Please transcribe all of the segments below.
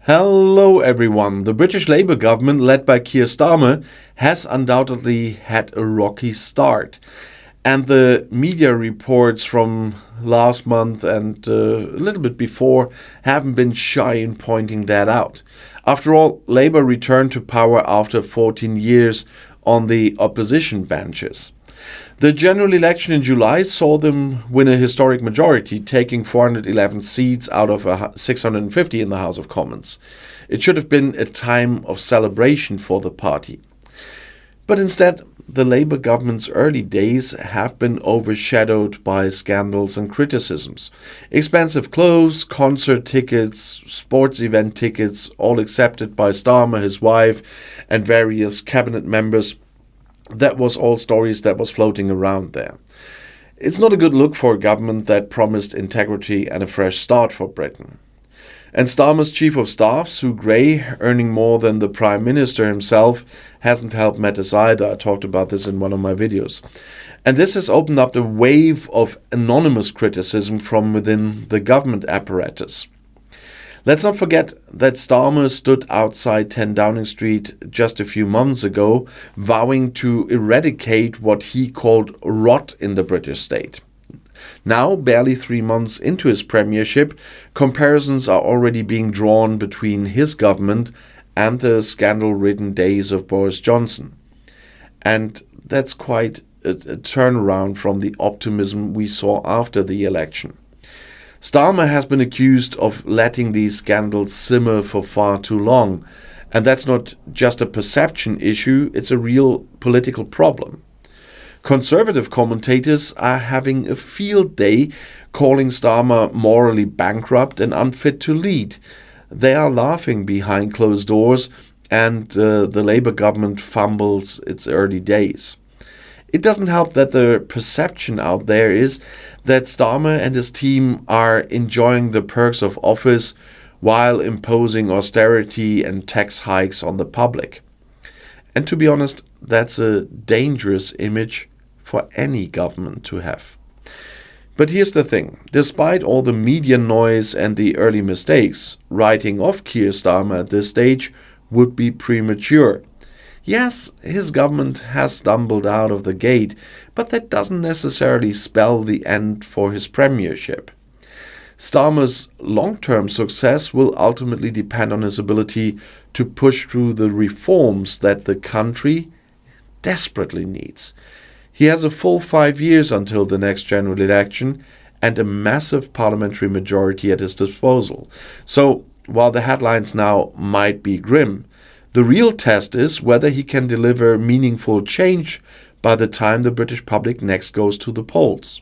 Hello everyone. The British Labour government, led by Keir Starmer, has undoubtedly had a rocky start. And the media reports from last month and a little bit before haven't been shy in pointing that out. After all, Labour returned to power after 14 years on the opposition benches. The general election in July saw them win a historic majority, taking 411 seats out of 650 in the House of Commons. It should have been a time of celebration for the party. But instead, the Labour government's early days have been overshadowed by scandals and criticisms. Expensive clothes, concert tickets, sports event tickets, all accepted by Starmer, his wife, and various cabinet members. That was all stories that was floating around there. It's not a good look for a government that promised integrity and a fresh start for Britain. And Starmer's chief of staff, Sue Gray, earning more than the Prime Minister himself, hasn't helped matters either. I talked about this in one of my videos. And this has opened up a wave of anonymous criticism from within the government apparatus. Let's not forget that Starmer stood outside 10 Downing Street just a few months ago, vowing to eradicate what he called rot in the British state. Now, barely 3 months into his premiership, comparisons are already being drawn between his government and the scandal-ridden days of Boris Johnson. And that's quite a turnaround from the optimism we saw after the election. Starmer has been accused of letting these scandals simmer for far too long. And that's not just a perception issue, it's a real political problem. Conservative commentators are having a field day calling Starmer morally bankrupt and unfit to lead. They are laughing behind closed doors, and the Labour government fumbles its early days. It doesn't help that the perception out there is that Starmer and his team are enjoying the perks of office while imposing austerity and tax hikes on the public. And to be honest, that's a dangerous image for any government to have. But here's the thing. Despite all the media noise and the early mistakes, writing off Keir Starmer at this stage would be premature. Yes, his government has stumbled out of the gate, but that doesn't necessarily spell the end for his premiership. Starmer's long-term success will ultimately depend on his ability to push through the reforms that the country desperately needs. He has a full 5 years until the next general election and a massive parliamentary majority at his disposal. So, while the headlines now might be grim, the real test is whether he can deliver meaningful change by the time the British public next goes to the polls.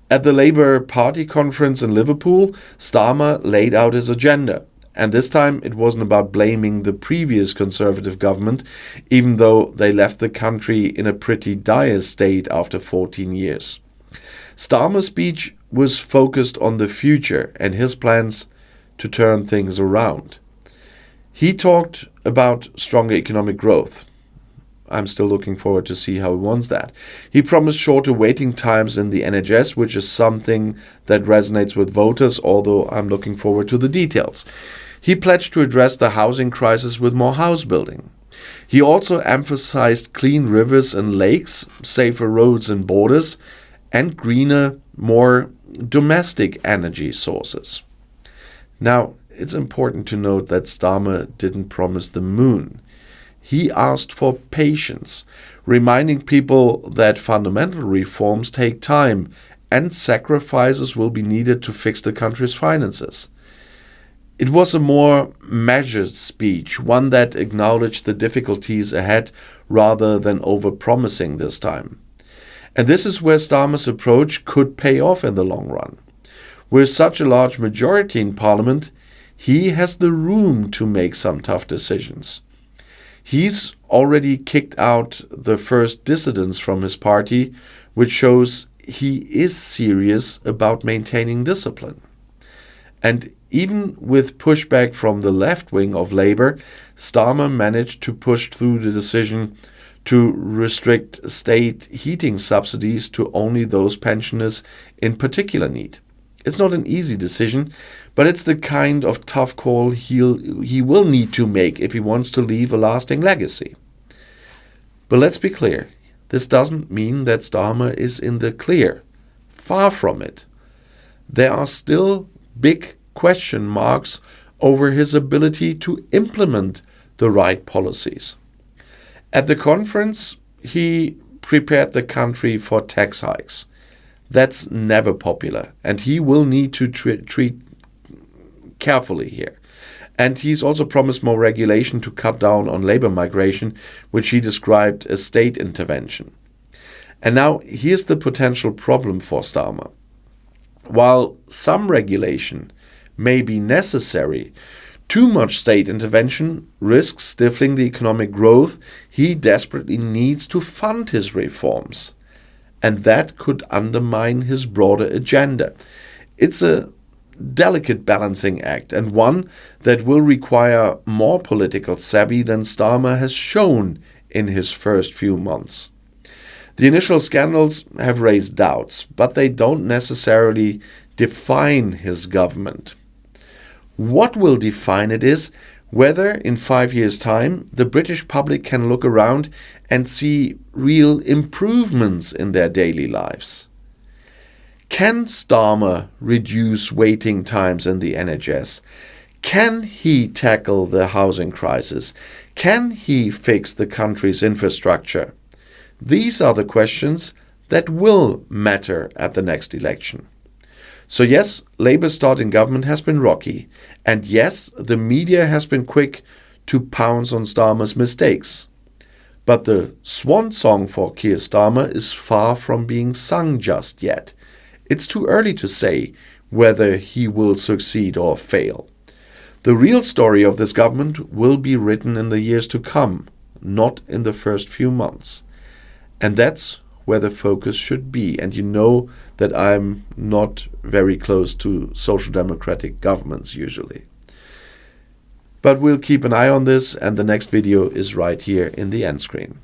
At the Labour Party conference in Liverpool, Starmer laid out his agenda. And this time it wasn't about blaming the previous Conservative government, even though they left the country in a pretty dire state after 14 years. Starmer's speech was focused on the future and his plans to turn things around. He talked about stronger economic growth. I'm still looking forward to see how he wants that. He promised shorter waiting times in the NHS, which is something that resonates with voters, although I'm looking forward to the details. He pledged to address the housing crisis with more house building. He also emphasized clean rivers and lakes, safer roads and borders, and greener, more domestic energy sources. Now, it's important to note that Starmer didn't promise the moon. He asked for patience, reminding people that fundamental reforms take time and sacrifices will be needed to fix the country's finances. It was a more measured speech, one that acknowledged the difficulties ahead rather than over-promising this time. And this is where Starmer's approach could pay off in the long run. With such a large majority in Parliament, he has the room to make some tough decisions. He's already kicked out the first dissidents from his party, which shows he is serious about maintaining discipline. And even with pushback from the left wing of Labour, Starmer managed to push through the decision to restrict state heating subsidies to only those pensioners in particular need. It's not an easy decision, but it's the kind of tough call he will need to make if he wants to leave a lasting legacy. But let's be clear, this doesn't mean that Starmer is in the clear. Far from it. There are still big question marks over his ability to implement the right policies. At the conference, he prepared the country for tax hikes. That's never popular, and he will need to treat carefully here. And he's also promised more regulation to cut down on labor migration, which he described as state intervention. And now here's the potential problem for Starmer. While some regulation may be necessary, too much state intervention risks stifling the economic growth he desperately needs to fund his reforms. And that could undermine his broader agenda. It's a delicate balancing act, and one that will require more political savvy than Starmer has shown in his first few months. The initial scandals have raised doubts, but they don't necessarily define his government. What will define it is whether in 5 years' time the British public can look around and see real improvements in their daily lives. Can Starmer reduce waiting times in the NHS? Can he tackle the housing crisis? Can he fix the country's infrastructure? These are the questions that will matter at the next election. So yes, Labour's start in government has been rocky. And yes, the media has been quick to pounce on Starmer's mistakes. But the swan song for Keir Starmer is far from being sung just yet. It's too early to say whether he will succeed or fail. The real story of this government will be written in the years to come, not in the first few months. And that's where the focus should be. And you know that I'm not very close to social democratic governments usually. But we'll keep an eye on this, and the next video is right here in the end screen.